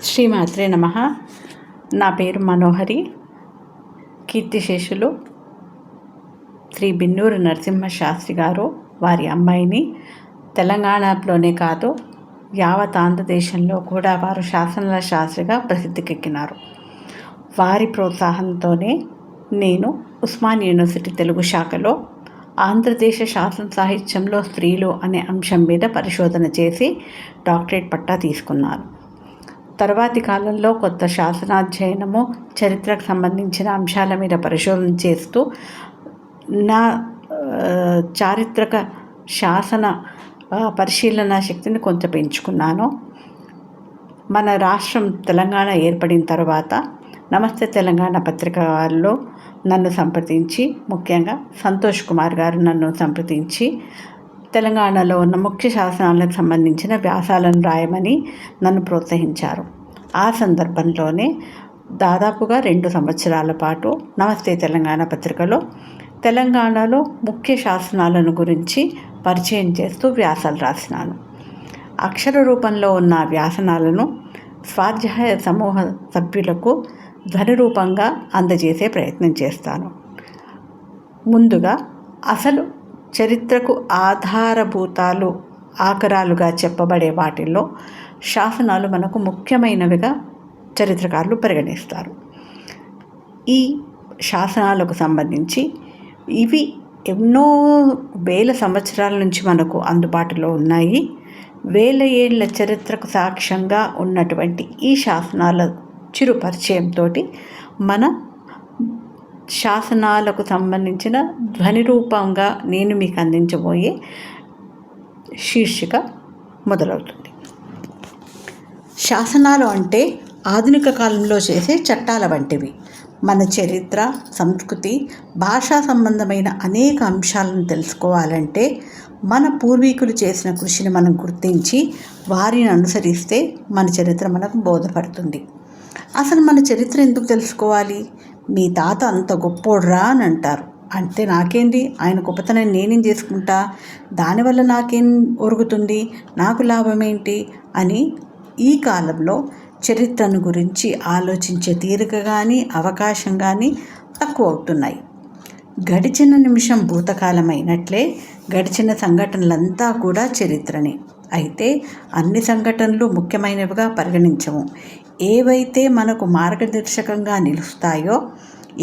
శ్రీమాత్రే నమః. నా పేరు మనోహరి. కీర్తిశేషులు శ్రీ బిన్నూరు నరసింహశాస్త్రి గారు వారి అమ్మాయిని. తెలంగాణలోనే కాదు, యావత్ ఆంధ్రదేశంలో కూడా వారు శాసనాల శాస్త్రిగా ప్రసిద్ధికెక్కినారు. వారి ప్రోత్సాహంతోనే నేను ఉస్మాన్ యూనివర్సిటీ తెలుగు శాఖలో ఆంధ్రదేశ శాసన సాహిత్యంలో స్త్రీలు అనే అంశం మీద పరిశోధన చేసి డాక్టరేట్ పట్టా తీసుకున్నాను. తర్వాతి కాలంలో కొత్త శాసనాధ్యయనము, చరిత్రకు సంబంధించిన అంశాల మీద పరిశోధన చేస్తూ నా చారిత్రక శాసన పరిశీలన శక్తిని కొంత పెంచుకున్నాను. మన రాష్ట్రం తెలంగాణ ఏర్పడిన తర్వాత నమస్తే తెలంగాణ పత్రిక వాళ్ళు నన్ను సంప్రదించి, ముఖ్యంగా సంతోష్ కుమార్ గారు నన్ను సంప్రదించి తెలంగాణలో ఉన్న ముఖ్య శాసనాలకు సంబంధించిన వ్యాసాలను రాయమని నన్ను ప్రోత్సహించారు. ఆ సందర్భంలోనే దాదాపుగా 2 సంవత్సరాల పాటు నమస్తే తెలంగాణ పత్రికలో తెలంగాణలో ముఖ్య శాసనాలను గురించి పరిచయం చేస్తూ వ్యాసాలు రాసినాను. అక్షర రూపంలో ఉన్న వ్యాసనాలను స్వాధ్యాయ సమూహ సభ్యులకు ధ్వని రూపంగా అందజేసే ప్రయత్నం చేస్తాను. ముందుగా అసలు చరిత్రకు ఆధారభూతాలు, ఆకరాలుగా చెప్పబడే వాటిల్లో శాసనాలు మనకు ముఖ్యమైనవిగా చరిత్రకారులు పరిగణిస్తారు. ఈ శాసనాలకు సంబంధించి ఇవి ఎన్నో వేల సంవత్సరాల నుంచి మనకు అందుబాటులో ఉన్నాయి. వేల ఏళ్ల చరిత్రకు సాక్ష్యంగా ఉన్నటువంటి ఈ శాసనాల చిరు పరిచయంతో మన శాసనాలకు సంబంధించిన ధ్వని రూపంగా నేను మీకు అందించబోయే శీర్షిక మొదలవుతుంది. శాసనాలు అంటే ఆధునిక కాలంలో చేసే చట్టాల వంటివి. మన చరిత్ర, సంస్కృతి, భాషా సంబంధమైన అనేక అంశాలను తెలుసుకోవాలంటే మన పూర్వీకులు చేసిన కృషిని మనం గుర్తించి వారిని అనుసరిస్తే మన చరిత్ర మనకు బోధపడుతుంది. అసలు మన చరిత్ర ఎందుకు తెలుసుకోవాలి? మీ తాత అంత గొప్పోడ్రా అని అంటారు. అంటే నాకేంది, ఆయన గొప్పతనం నేనేం చేసుకుంటా, దానివల్ల నాకేం ఒరుగుతుంది, నాకు లాభం ఏంటి అని ఈ కాలంలో చరిత్రను గురించి ఆలోచించే తీరిక కానీ అవకాశం కానీ తక్కువ అవుతున్నాయి. గడిచిన నిమిషం భూతకాలమైనట్లే గడిచిన సంఘటనలంతా కూడా చరిత్రనే. అయితే అన్ని సంఘటనలు ముఖ్యమైనవిగా పరిగణించము. ఏవైతే మనకు మార్గదర్శకంగా నిలుస్తాయో,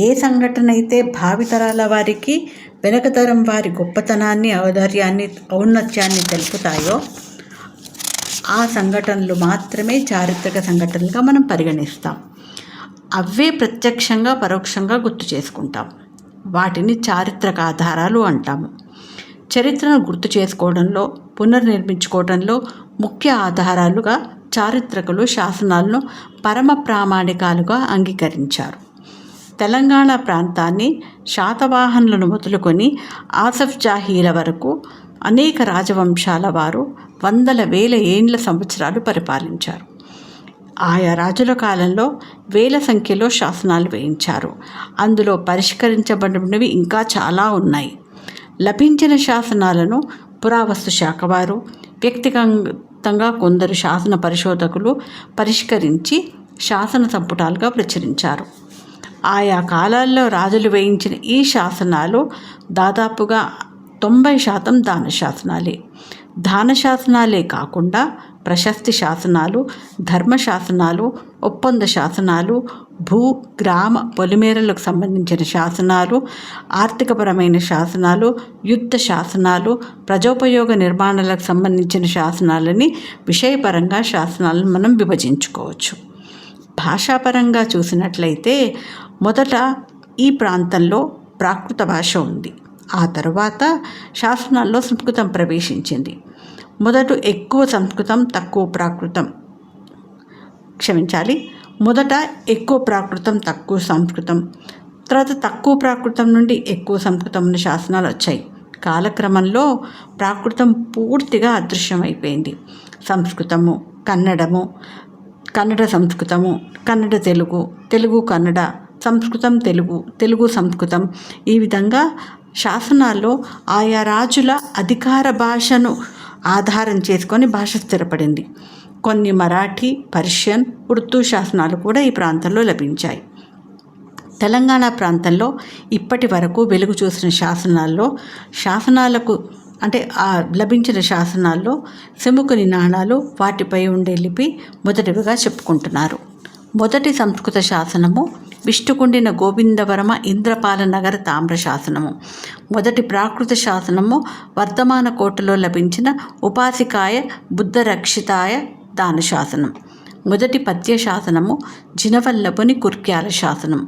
ఏ సంఘటన అయితే భావితరాల వారికి వెనకతరం వారి గొప్పతనాన్ని, ఔదార్యాన్ని, ఔన్నత్యాన్ని తెలుపుతాయో ఆ సంఘటనలు మాత్రమే చారిత్రక సంఘటనలుగా మనం పరిగణిస్తాం. అవే ప్రత్యక్షంగా పరోక్షంగా గుర్తు చేసుకుంటాం. వాటిని చారిత్రక ఆధారాలు అంటాము. చరిత్రను గుర్తు చేసుకోవడంలో, పునర్నిర్మించుకోవడంలో ముఖ్య ఆధారాలుగా చారిత్రకులు శాసనాలను పరమ ప్రామాణికాలుగా అంగీకరించారు. తెలంగాణ ప్రాంతాన్ని శాతవాహనులను మొదలుకొని ఆసఫ్ జాహీల వరకు అనేక రాజవంశాల వారు వందల వేల ఏండ్ల సంవత్సరాలు పరిపాలించారు. ఆయా రాజుల కాలంలో వేల సంఖ్యలో శాసనాలు వేయించారు. అందులో పరిష్కరించబడినవి ఇంకా చాలా ఉన్నాయి. లభించిన శాసనాలను పురావస్తు శాఖ వారు, వ్యక్తిగతంగా కొందరు శాసన పరిశోధకులు పరిష్కరించి శాసన సంపుటాలుగా ప్రచురించారు. ఆయా కాలాల్లో రాజులు వేయించిన ఈ శాసనాలు దాదాపుగా 90% దాన శాసనాలే. దాన శాసనాలే కాకుండా ప్రశస్తి శాసనాలు, ధర్మ శాసనాలు, ఒప్పంద శాసనాలు, భూ గ్రామ పొలిమేరలకు సంబంధించిన శాసనాలు, ఆర్థికపరమైన శాసనాలు, యుద్ధ శాసనాలు, ప్రజోపయోగ నిర్మాణాలకు సంబంధించిన శాసనాలని విషయపరంగా శాసనాలను మనం విభజించుకోవచ్చు. భాషాపరంగా చూసినట్లయితే మొదట ఈ ప్రాంతంలో ప్రాకృత భాష ఉంది. ఆ తర్వాత శాసనాల్లో సంస్కృతం ప్రవేశించింది. మొదట ఎక్కువ సంస్కృతం, తక్కువ ప్రాకృతం. మొదట ఎక్కువ ప్రాకృతం, తక్కువ సంస్కృతం. తర్వాత తక్కువ ప్రాకృతం నుండి ఎక్కువ సంస్కృతం ఉన్న శాసనాలు వచ్చాయి. కాలక్రమంలో ప్రాకృతం పూర్తిగా అదృశ్యమైపోయింది. సంస్కృతము, కన్నడము, కన్నడ సంస్కృతము, కన్నడ తెలుగు, తెలుగు కన్నడ, సంస్కృతం తెలుగు, తెలుగు సంస్కృతం, ఈ విధంగా శాసనాల్లో ఆయా రాజుల అధికార భాషను ఆధారం చేసుకొని భాష స్థిరపడింది. కొన్ని మరాఠీ, పర్షియన్, ఉర్దూ శాసనాలు కూడా ఈ ప్రాంతంలో లభించాయి. తెలంగాణ ప్రాంతంలో ఇప్పటి వరకు వెలుగు చూసిన శాసనాలకు లభించిన శాసనాల్లో సెముకుని నాణాలు, వాటిపై ఉండే లిపి మొదటివిగా చెప్పుకుంటున్నారు. మొదటి సంస్కృత శాసనము విష్ణుకుండిన గోవిందవర్మ ఇంద్రపాల నగర తామ్ర శాసనము. మొదటి ప్రాకృత శాసనము వర్ధమాన కోటలో లభించిన ఉపాసికాయ బుద్ధరక్షితాయ దాన శాసనం. మొదటి పద్య శాసనము జినవల్లభుని కుర్క్యాల శాసనం.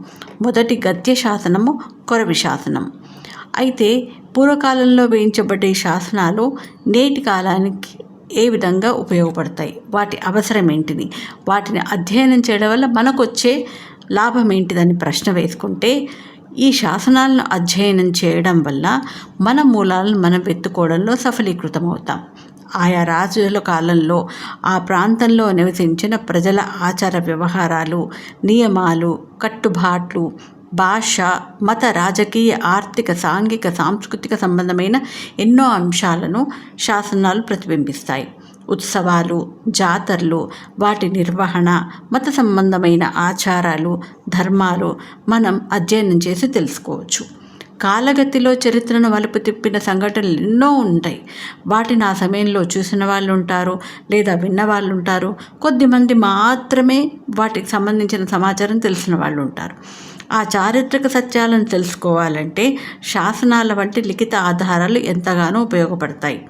మొదటి గద్య శాసనము కొరవి శాసనం. అయితే పూర్వకాలంలో వేయించబడే శాసనాలు నేటి కాలానికి ఏ విధంగా ఉపయోగపడతాయి, వాటి అవసరం ఏంటిది, వాటిని అధ్యయనం చేయడం వల్ల మనకు వచ్చే లాభం ఏంటిదని ప్రశ్న వేసుకుంటే, ఈ శాసనాలను అధ్యయనం చేయడం వల్ల మన మూలాలను మనం వెతుక్కోవడంలో సఫలీకృతమవుతాం. ఆయా రాజుల కాలంలో ఆ ప్రాంతంలో నివసించిన ప్రజల ఆచార వ్యవహారాలు, నియమాలు, కట్టుబాట్లు, భాష, మత, రాజకీయ, ఆర్థిక, సాంఘిక, సాంస్కృతిక సంబంధమైన ఎన్నో అంశాలను శాసనాలు ప్రతిబింబిస్తాయి. ఉత్సవాలు, జాతరలు, వాటి నిర్వహణ, మత సంబంధమైన ఆచారాలు, ధర్మాలు మనం అధ్యయనం చేసి తెలుసుకోవచ్చు. కాలగతిలో చరిత్రను మలుపు తిప్పిన సంఘటనలు ఎన్నో ఉంటాయి. వాటిని ఆ సమయంలో చూసిన వాళ్ళు ఉంటారు, లేదా విన్న వాళ్ళు ఉంటారు. కొద్దిమంది మాత్రమే వాటికి సంబంధించిన సమాచారం తెలిసిన వాళ్ళు ఉంటారు. ఆ చారిత్రక సత్యాలను తెలుసుకోవాలంటే శాసనాల వంటి లిఖిత ఆధారాలు ఎంతగానో ఉపయోగపడతాయి.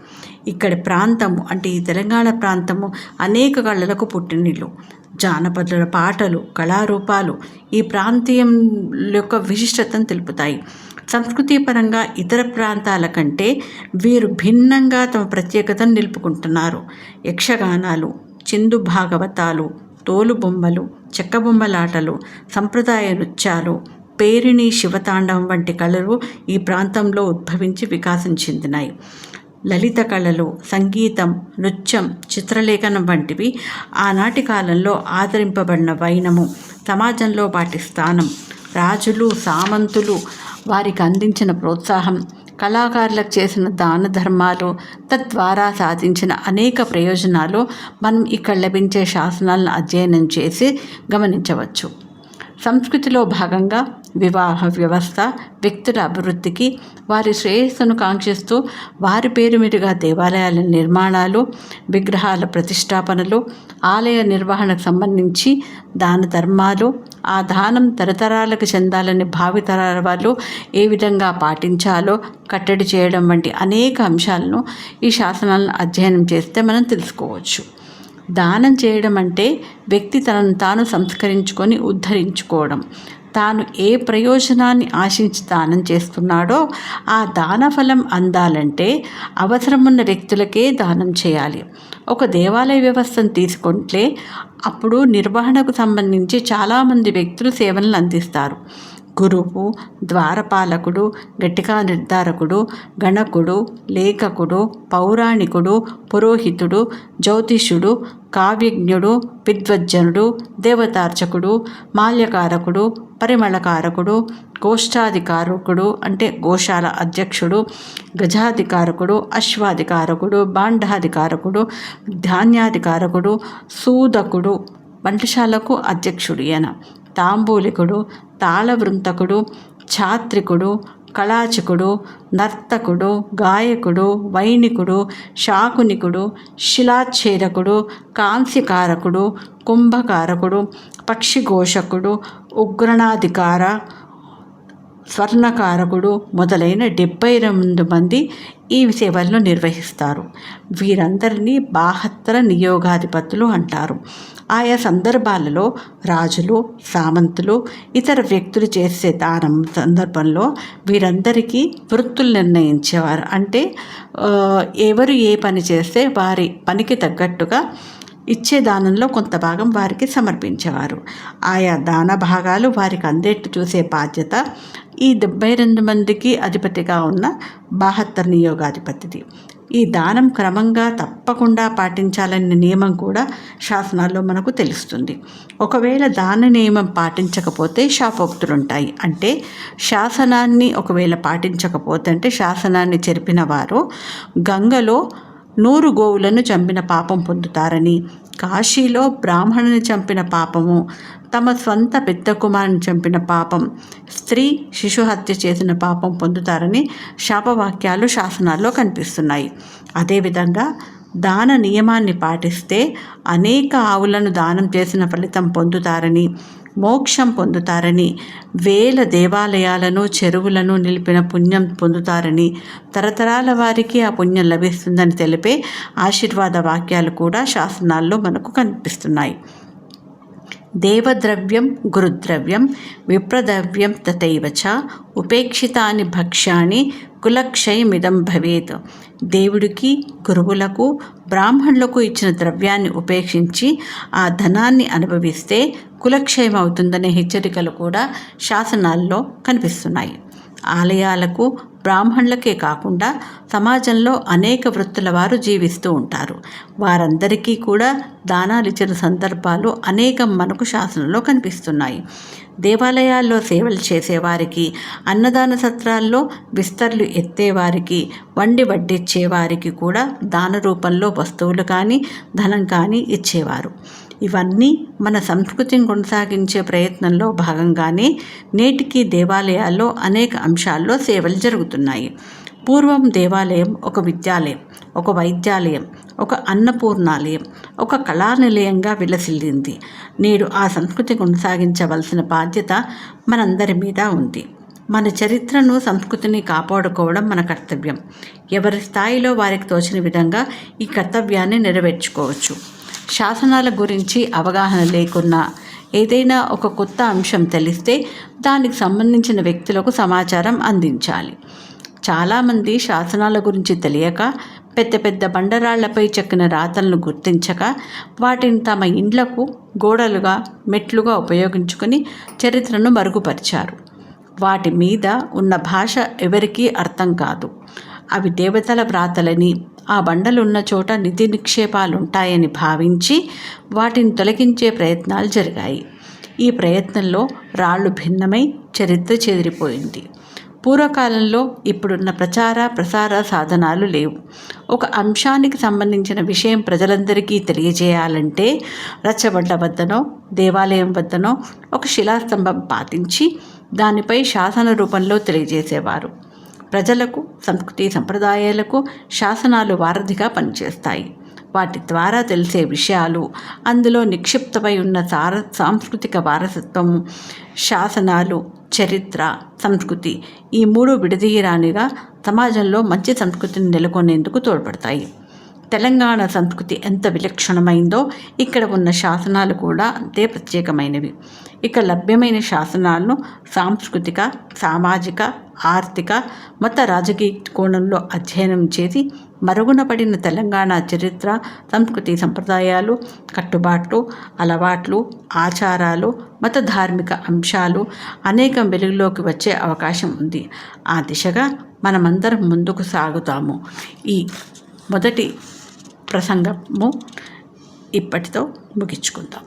ఇక్కడి ప్రాంతము ఈ తెలంగాణ ప్రాంతము అనేక కళలకు పుట్టినిల్లు. జానపదుల పాటలు, కళారూపాలు ఈ ప్రాంతీయం యొక్క విశిష్టతను తెలుపుతాయి. సంస్కృతిపరంగా ఇతర ప్రాంతాల కంటే వీరు భిన్నంగా తమ ప్రత్యేకతను నిలుపుకుంటున్నారు. యక్షగానాలు, చిందు భాగవతాలు, తోలుబొమ్మలు, చెక్కబొమ్మలాటలు, సంప్రదాయ నృత్యాలు, పేరిణి, శివతాండవం వంటి కళలు ఈ ప్రాంతంలో ఉద్భవించి వికాసం చెందినాయి. లలిత కళలు, సంగీతం, నృత్యం, చిత్రలేఖనం వంటివి ఆనాటి కాలంలో ఆదరింపబడిన వైనము, సమాజంలో వాటి స్థానం, రాజులు, సామంతులు వారికి అందించిన ప్రోత్సాహం, కళాకారులకు చేసిన దాన ధర్మాలు, తద్వారా సాధించిన అనేక ప్రయోజనాలు మనం ఇక్కడ లభించే శాసనాలను అధ్యయనం చేసి గమనించవచ్చు. సంస్కృతిలో భాగంగా వివాహ వ్యవస్థ వ్యక్తుల అభివృద్ధికి, వారి శ్రేయస్సును కాంక్షిస్తూ వారి పేరు మీదుగా దేవాలయాల నిర్మాణాలు, విగ్రహాల ప్రతిష్టాపనలు, ఆలయ నిర్వహణకు సంబంధించి దాన ధర్మాలు, ఆ దానం తరతరాలకు చెందాలని భావితరాల వాళ్ళు ఏ విధంగా పాటించాలో కట్టడి చేయడం వంటి అనేక అంశాలను ఈ శాసనాలను అధ్యయనం చేస్తే మనం తెలుసుకోవచ్చు. దానం చేయడం అంటే వ్యక్తి తనను తాను సంస్కరించుకొని ఉద్ధరించుకోవడం. తాను ఏ ప్రయోజనాన్ని ఆశించి దానం చేస్తున్నాడో ఆ దాన ఫలం అందాలంటే అవసరమున్న వ్యక్తులకే దానం చేయాలి. ఒక దేవాలయ వ్యవస్థను తీసుకుంటే అప్పుడు నిర్వహణకు సంబంధించి చాలామంది వ్యక్తులు సేవలను అందిస్తారు. గురువు, ద్వారపాలకుడు, ఘటికా నిర్ధారకుడు, గణకుడు, లేఖకుడు, పౌరాణికుడు, పురోహితుడు, జ్యోతిష్యుడు, కావ్యజ్ఞుడు, విద్వజ్జనుడు, దేవతార్చకుడు, మాల్యకారకుడు, పరిమళకారకుడు, గోష్ఠాధికారకుడు గోశాల అధ్యక్షుడు, గజాధికారకుడు, అశ్వాధికారకుడు, బాండాధికారకుడు, ధాన్యాధికారకుడు, సూదకుడు, వంటశాలకు అధ్యక్షుడు ఈయన, తాంబూలికుడు, తాళవృంతకుడు, ఛాత్రికుడు, కళాచకుడు, నర్తకుడు, గాయకుడు, వైణికుడు, శాకునికుడు, శిలాచ్ఛేదకుడు, కాంస్యకారకుడు, కుంభకారకుడు, పక్షిఘోషకుడు, ఉగ్రణాధికార, స్వర్ణకారకుడు మొదలైన 72 మంది ఈ సేవలను నిర్వహిస్తారు. వీరందరినీ బాహత్తర నియోగాధిపతులు అంటారు. ఆయా సందర్భాలలో రాజులు, సామంతులు, ఇతర వ్యక్తులు చేసే దానం సందర్భంలో వీరందరికీ వృత్తులు నిర్ణయించేవారు. ఎవరు ఏ పని చేస్తే వారి పనికి తగ్గట్టుగా ఇచ్చే దానంలో కొంత భాగం వారికి సమర్పించేవారు. ఆయా దాన భాగాలు వారికి అందేట్టు చూసే బాధ్యత ఈ 72 మందికి అధిపతిగా ఉన్న 72 నియోగాధిపతిది. ఈ దానం క్రమంగా తప్పకుండా పాటించాలనే నియమం కూడా శాసనాల్లో మనకు తెలుస్తుంది. ఒకవేళ దాన నియమం పాటించకపోతే శాపోక్తులుంటాయి. శాసనాన్ని ఒకవేళ పాటించకపోతే శాసనాన్ని చెరిపిన వారు గంగలో 100 గోవులను చంపిన పాపం పొందుతారని, కాశీలో బ్రాహ్మణుని చంపిన పాపము, తమ స్వంత పెద్ద కుమారుని చంపిన పాపం, స్త్రీ శిశు హత్య చేసిన పాపం పొందుతారని శాపవాక్యాలు శాసనాల్లో కనిపిస్తున్నాయి. అదేవిధంగా దాన నియమాన్ని పాటిస్తే అనేక ఆవులను దానం చేసిన ఫలితం పొందుతారని, మోక్షం పొందుతారని, వేల దేవాలయాలను చెరువులను నిలిపిన పుణ్యం పొందుతారని, తరతరాల వారికి ఆ పుణ్యం లభిస్తుందని తెలిపే ఆశీర్వాద వాక్యాలు కూడా శాసనాల్లో మనకు కనిపిస్తున్నాయి. దేవద్రవ్యం గురుద్రవ్యం విప్రద్రవ్యం తథైవ చ ఉపేక్షితాని భక్ష్యాని కులక్షయమిదం భవేత్. దేవుడికి, గురువులకు, బ్రాహ్మణులకు ఇచ్చిన ద్రవ్యాన్ని ఉపేక్షించి ఆ ధనాన్ని అనుభవిస్తే కులక్షయం అవుతుందనే హెచ్చరికలు కూడా శాసనాల్లో కనిపిస్తున్నాయి. ఆలయాలకు, బ్రాహ్మణులకే కాకుండా సమాజంలో అనేక వృత్తుల వారు జీవిస్తూ ఉంటారు. వారందరికీ కూడా దానాలు ఇచ్చిన సందర్భాలు అనేకం మనకు శాసనంలో కనిపిస్తున్నాయి. దేవాలయాల్లో సేవలు చేసేవారికి, అన్నదాన సత్రాల్లో విస్తర్లు ఎత్తేవారికి, వండి వడ్డిచ్చేవారికి కూడా దాన రూపంలో వస్తువులు కానీ ధనం కానీ ఇచ్చేవారు. ఇవన్నీ మన సంస్కృతిని కొనసాగించే ప్రయత్నంలో భాగంగానే నేటికి దేవాలయాల్లో అనేక అంశాల్లో సేవలు జరుగుతున్నాయి. పూర్వం దేవాలయం ఒక విద్యాలయం, ఒక వైద్యాలయం, ఒక అన్నపూర్ణాలయం, ఒక కళానిలయంగా విలసిల్లింది. నేడు ఆ సంస్కృతి కొనసాగించవలసిన బాధ్యత మనందరి మీద ఉంది. మన చరిత్రను, సంస్కృతిని కాపాడుకోవడం మన కర్తవ్యం. ఎవరి స్థాయిలో వారికి తోచిన విధంగా ఈ కర్తవ్యాన్ని నెరవేర్చుకోవచ్చు. శాసనాల గురించి అవగాహన లేకున్నా ఏదైనా ఒక కొత్త అంశం తెలిస్తే దానికి సంబంధించిన వ్యక్తులకు సమాచారం అందించాలి. చాలామంది శాసనాల గురించి తెలియక పెద్ద పెద్ద బండరాళ్లపై చెక్కిన రాతలను గుర్తించక వాటిని తమ ఇండ్లకు గోడలుగా, మెట్లుగా ఉపయోగించుకొని చరిత్రను మరుగుపరిచారు. వాటి మీద ఉన్న భాష ఎవరికీ అర్థం కాదు. అవి దేవతల వ్రాతలని, ఆ బండలున్న చోట నిధి నిక్షేపాలుంటాయని భావించి వాటిని తొలగించే ప్రయత్నాలు జరిగాయి. ఈ ప్రయత్నంలో రాళ్ళు భిన్నమై చరిత్ర చెదిరిపోయింది. పూర్వకాలంలో ఇప్పుడున్న ప్రసార సాధనాలు లేవు. ఒక అంశానికి సంబంధించిన విషయం ప్రజలందరికీ తెలియజేయాలంటే రచ్చబండ వద్దనో, దేవాలయం వద్దనో ఒక శిలాస్తంభం పాతించి దానిపై శాసన రూపంలో తెలియజేసేవారు. ప్రజలకు, సంస్కృతి సంప్రదాయాలకు శాసనాలు వారధిగా పనిచేస్తాయి. వాటి ద్వారా తెలిసే విషయాలు, అందులో నిక్షిప్తమై ఉన్న సాంస్కృతిక వారసత్వం, శాసనాలు, చరిత్ర, సంస్కృతి ఈ మూడు విడదీయరానిగా సమాజంలో మంచి సంస్కృతిని నెలకొనేందుకు తోడ్పడతాయి. తెలంగాణ సంస్కృతి ఎంత విలక్షణమైందో ఇక్కడ ఉన్న శాసనాలు కూడా అంతే ప్రత్యేకమైనవి. ఇక లభ్యమైన శాసనాలను సాంస్కృతిక, సామాజిక, ఆర్థిక, మత రాజకీయ కోణంలో అధ్యయనం చేసి మరుగున పడిన తెలంగాణ చరిత్ర, సంస్కృతి సంప్రదాయాలు, కట్టుబాట్లు, అలవాట్లు, ఆచారాలు, మత ధార్మిక అంశాలు అనేకం వెలుగులోకి వచ్చే అవకాశం ఉంది. ఆ దిశగా మనమందరం ముందుకు సాగుతాము. ఈ మొదటి ప్రసంగము ఇప్పటితో ముగించుకుందాం.